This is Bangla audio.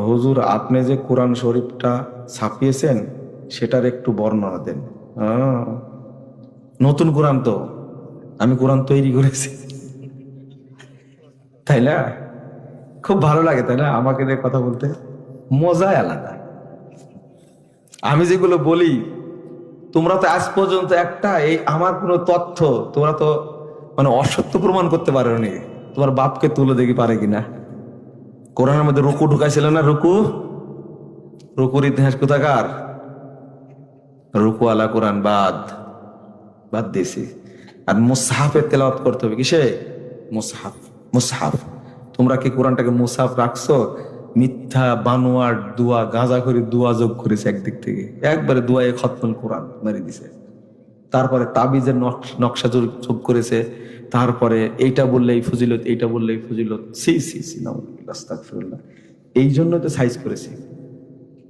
হুজুর আপনি যে কোরআন শরীফটা ছাপিয়েছেন সেটার একটু বর্ণনা দেন। নতুন কোরআন তো, আমি কোরআন তৈরি করেছি, তাই না? খুব ভালো লাগে তাই না আমাকে নিয়ে কথা বলতে, মজাই আলাদা। আমি যেগুলো বলি তোমরা তো আজ পর্যন্ত একটা এই আমার কোনো তথ্য তোমরা তো মানে অসত্য প্রমাণ করতে পারোনি। তোমার বাপকে তুলে দেখি পারে কিনা। কোরআনের মধ্যে রুকু ঢুকাইছিল না? রুকুর ইতিহাস কোথাকার? রুকু আলা কোরআন বাদ বাদ দিয়েছি। আর মুসহাফে তেলাওয়াত করতে হবে। কিসে? মুসহাফ। মুসহাফ। তোমরা কি কোরআনটাকে মুসহাফ রাখছো? মিথ্যা বানোয়ার দুয়া, গাঁজা করে দুয়া যোগ করেছে একদিক থেকে, একবারে দুয়ায় খতম কোরআন মেরে দিছে। তারপরে তাবিজের নকশা যোগ করেছে, তারপরে এইটা বললে এই ফজিলত, এইটা বললে এই ফজিলত। সি সি সি, নাউযুবিল্লাহ, আস্তাগফিরুল্লাহ। এই জন্য তো সাইজ করেছে।